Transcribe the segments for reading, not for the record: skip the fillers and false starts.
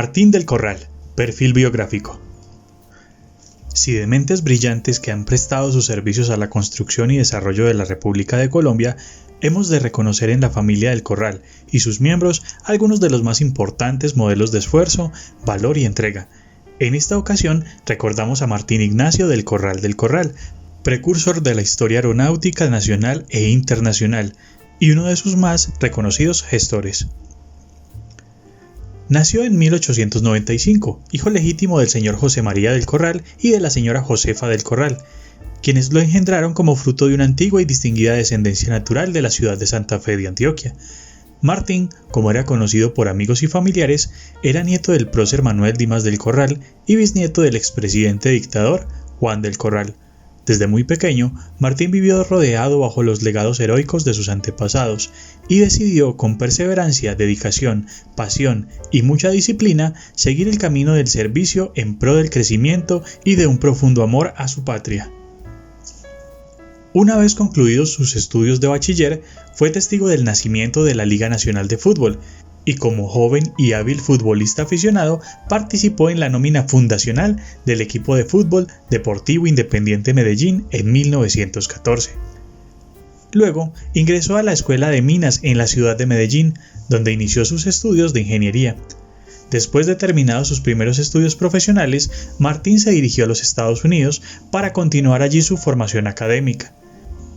Martín del Corral, perfil biográfico. Si de mentes brillantes que han prestado sus servicios a la construcción y desarrollo de la República de Colombia, hemos de reconocer en la familia del Corral y sus miembros algunos de los más importantes modelos de esfuerzo, valor y entrega. En esta ocasión recordamos a Martín Ignacio del Corral, precursor de la historia aeronáutica nacional e internacional y uno de sus más reconocidos gestores. Nació en 1895, hijo legítimo del señor José María del Corral y de la señora Josefa del Corral, quienes lo engendraron como fruto de una antigua y distinguida descendencia natural de la ciudad de Santa Fe de Antioquia. Martín, como era conocido por amigos y familiares, era nieto del prócer Manuel Dimas del Corral y bisnieto del expresidente dictador Juan del Corral. Desde muy pequeño, Martín vivió rodeado bajo los legados heroicos de sus antepasados y decidió con perseverancia, dedicación, pasión y mucha disciplina seguir el camino del servicio en pro del crecimiento y de un profundo amor a su patria. Una vez concluidos sus estudios de bachiller, fue testigo del nacimiento de la Liga Nacional de Fútbol y como joven y hábil futbolista aficionado participó en la nómina fundacional del equipo de fútbol Deportivo Independiente Medellín en 1914. Luego ingresó a la Escuela de Minas en la ciudad de Medellín, donde inició sus estudios de ingeniería. Después de terminados sus primeros estudios profesionales, Martín se dirigió a los Estados Unidos para continuar allí su formación académica,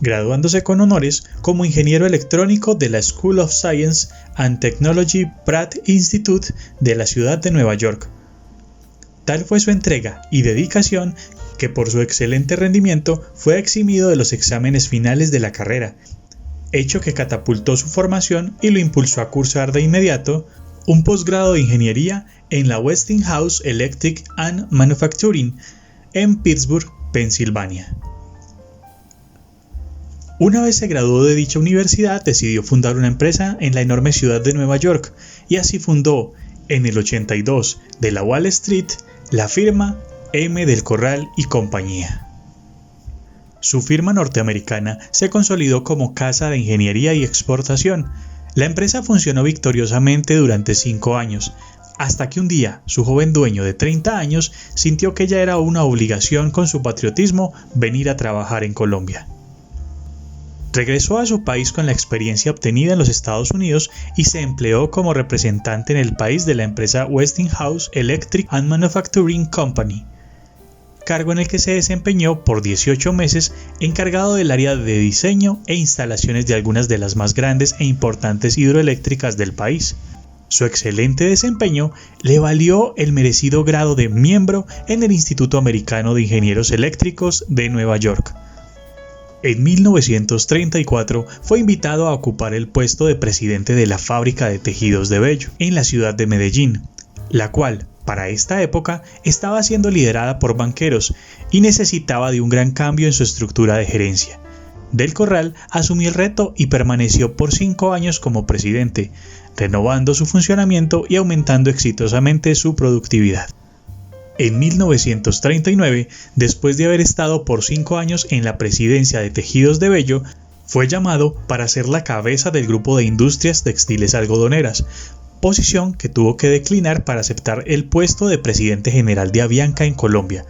graduándose con honores como ingeniero electrónico de la School of Science and Technology Pratt Institute de la ciudad de Nueva York. Tal fue su entrega y dedicación que por su excelente rendimiento fue eximido de los exámenes finales de la carrera, hecho que catapultó su formación y lo impulsó a cursar de inmediato un posgrado de ingeniería en la Westinghouse Electric and Manufacturing en Pittsburgh, Pensilvania. Una vez se graduó de dicha universidad, decidió fundar una empresa en la enorme ciudad de Nueva York y así fundó, en el 82, de la Wall Street, la firma M. del Corral y Compañía. Su firma norteamericana se consolidó como casa de ingeniería y exportación. La empresa funcionó victoriosamente durante 5 años, hasta que un día su joven dueño de 30 años sintió que ya era una obligación con su patriotismo venir a trabajar en Colombia. Regresó a su país con la experiencia obtenida en los Estados Unidos y se empleó como representante en el país de la empresa Westinghouse Electric and Manufacturing Company, cargo en el que se desempeñó por 18 meses encargado del área de diseño e instalaciones de algunas de las más grandes e importantes hidroeléctricas del país. Su excelente desempeño le valió el merecido grado de miembro en el Instituto Americano de Ingenieros Eléctricos de Nueva York. En 1934 fue invitado a ocupar el puesto de presidente de la fábrica de tejidos de Bello, en la ciudad de Medellín, la cual, para esta época, estaba siendo liderada por banqueros y necesitaba de un gran cambio en su estructura de gerencia. Del Corral asumió el reto y permaneció por 5 años como presidente, renovando su funcionamiento y aumentando exitosamente su productividad. En 1939, después de haber estado por 5 años en la presidencia de Tejidos de Bello, fue llamado para ser la cabeza del grupo de industrias textiles algodoneras, posición que tuvo que declinar para aceptar el puesto de presidente general de Avianca en Colombia.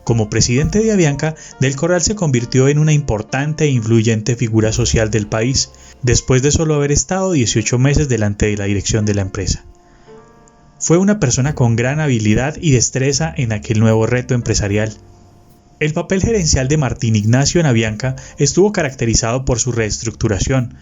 Como presidente de Avianca, Del Corral se convirtió en una importante e influyente figura social del país, después de solo haber estado 18 meses delante de la dirección de la empresa. Fue una persona con gran habilidad y destreza en aquel nuevo reto empresarial. El papel gerencial de Martín Ignacio en Avianca estuvo caracterizado por su reestructuración.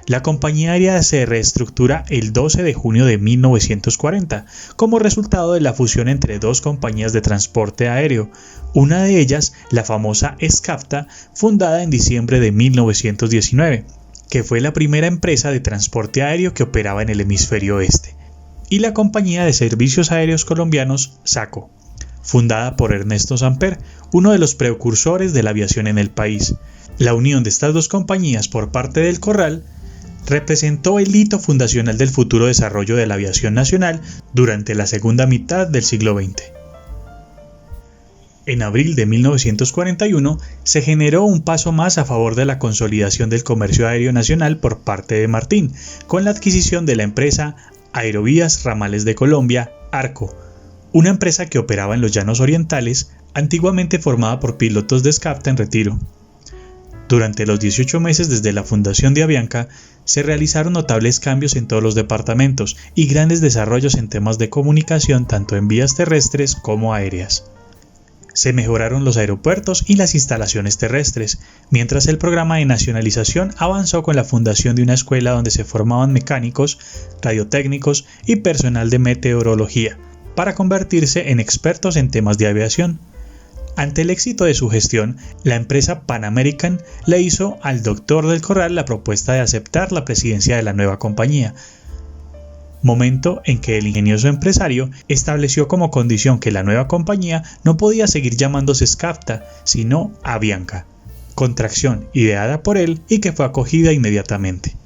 La compañía aérea se reestructura el 12 de junio de 1940, como resultado de la fusión entre 2 compañías de transporte aéreo, una de ellas, la famosa SCAFTA, fundada en diciembre de 1919, que fue la primera empresa de transporte aéreo que operaba en el hemisferio oeste, y la Compañía de Servicios Aéreos Colombianos, SACO, fundada por Ernesto Samper, uno de los precursores de la aviación en el país. La unión de estas 2 compañías por parte del Corral representó el hito fundacional del futuro desarrollo de la aviación nacional durante la segunda mitad del siglo XX. En abril de 1941 se generó un paso más a favor de la consolidación del comercio aéreo nacional por parte de Martín, con la adquisición de la empresa Aerovías Ramales de Colombia, Arco, una empresa que operaba en los llanos orientales, antiguamente formada por pilotos de Scavta en retiro. Durante los 18 meses desde la fundación de Avianca, se realizaron notables cambios en todos los departamentos y grandes desarrollos en temas de comunicación tanto en vías terrestres como aéreas. Se mejoraron los aeropuertos y las instalaciones terrestres, mientras el programa de nacionalización avanzó con la fundación de una escuela donde se formaban mecánicos, radiotécnicos y personal de meteorología, para convertirse en expertos en temas de aviación. Ante el éxito de su gestión, la empresa Pan American le hizo al Dr. del Corral la propuesta de aceptar la presidencia de la nueva compañía, momento en que el ingenioso empresario estableció como condición que la nueva compañía no podía seguir llamándose Scavta, sino Avianca, contracción ideada por él y que fue acogida inmediatamente.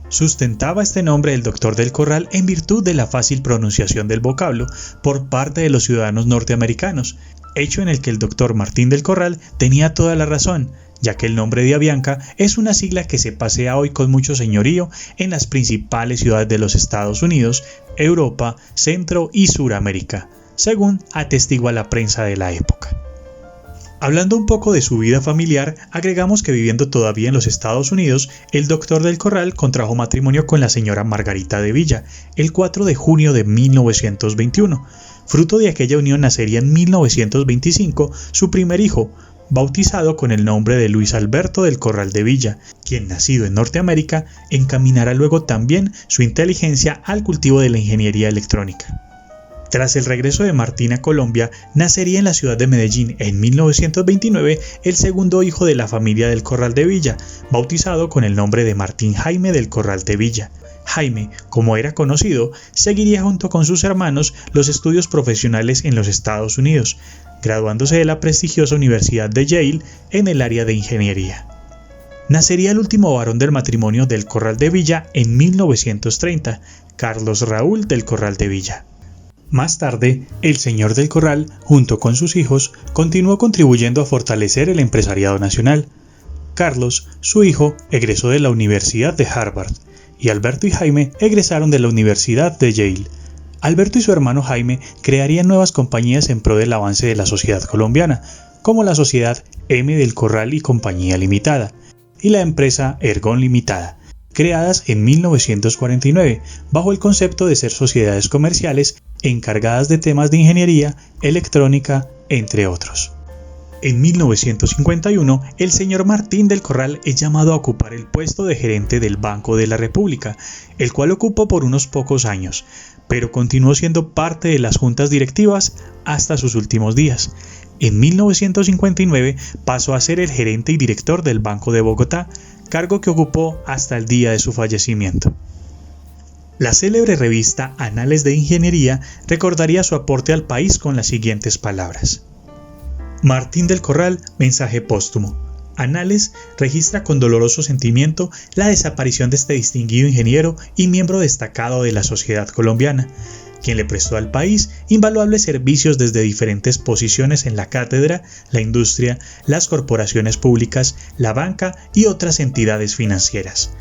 Sustentaba este nombre el Dr. del Corral en virtud de la fácil pronunciación del vocablo por parte de los ciudadanos norteamericanos, hecho en el que el Dr. Martín del Corral tenía toda la razón, ya que el nombre de Avianca es una sigla que se pasea hoy con mucho señorío en las principales ciudades de los Estados Unidos, Europa, Centro y Suramérica, según atestigua la prensa de la época. Hablando un poco de su vida familiar, agregamos que viviendo todavía en los Estados Unidos, el Dr. del Corral contrajo matrimonio con la señora Margarita de Villa, el 4 de junio de 1921. Fruto de aquella unión nacería en 1925 su primer hijo, bautizado con el nombre de Luis Alberto del Corral de Villa, quien nacido en Norteamérica encaminará luego también su inteligencia al cultivo de la ingeniería electrónica. Tras el regreso de Martín a Colombia, nacería en la ciudad de Medellín en 1929 el segundo hijo de la familia del Corral de Villa, bautizado con el nombre de Martín Jaime del Corral de Villa. Jaime, como era conocido, seguiría junto con sus hermanos los estudios profesionales en los Estados Unidos, graduándose de la prestigiosa Universidad de Yale en el área de ingeniería. Nacería el último varón del matrimonio del Corral de Villa en 1930, Carlos Raúl del Corral de Villa. Más tarde, el señor del Corral, junto con sus hijos, continuó contribuyendo a fortalecer el empresariado nacional. Carlos, su hijo, egresó de la Universidad de Harvard, y Alberto y Jaime egresaron de la Universidad de Yale. Alberto y su hermano Jaime crearían nuevas compañías en pro del avance de la sociedad colombiana, como la Sociedad M. del Corral y Compañía Limitada, y la empresa Ergon Limitada, creadas en 1949, bajo el concepto de ser sociedades comerciales encargadas de temas de ingeniería, electrónica, entre otros. En 1951, el señor Martín del Corral es llamado a ocupar el puesto de gerente del Banco de la República, el cual ocupó por unos pocos años, pero continuó siendo parte de las juntas directivas hasta sus últimos días. En 1959 pasó a ser el gerente y director del Banco de Bogotá, cargo que ocupó hasta el día de su fallecimiento. La célebre revista Anales de Ingeniería recordaría su aporte al país con las siguientes palabras. Martín del Corral, mensaje póstumo. Anales registra con doloroso sentimiento la desaparición de este distinguido ingeniero y miembro destacado de la sociedad colombiana, quien le prestó al país invaluables servicios desde diferentes posiciones en la cátedra, la industria, las corporaciones públicas, la banca y otras entidades financieras,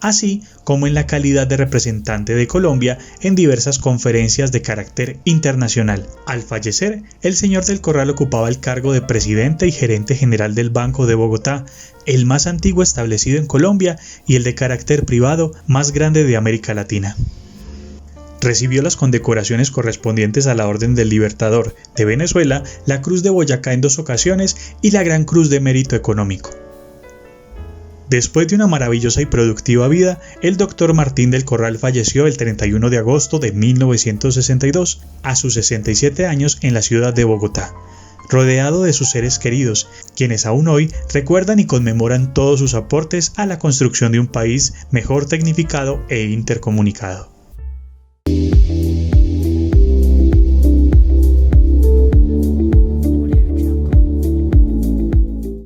así como en la calidad de representante de Colombia en diversas conferencias de carácter internacional. Al fallecer, el señor del Corral ocupaba el cargo de presidente y gerente general del Banco de Bogotá, el más antiguo establecido en Colombia y el de carácter privado más grande de América Latina. Recibió las condecoraciones correspondientes a la Orden del Libertador de Venezuela, la Cruz de Boyacá en 2 ocasiones y la Gran Cruz de Mérito Económico. Después de una maravillosa y productiva vida, el Dr. Martín del Corral falleció el 31 de agosto de 1962, a sus 67 años en la ciudad de Bogotá, rodeado de sus seres queridos, quienes aún hoy recuerdan y conmemoran todos sus aportes a la construcción de un país mejor tecnificado e intercomunicado.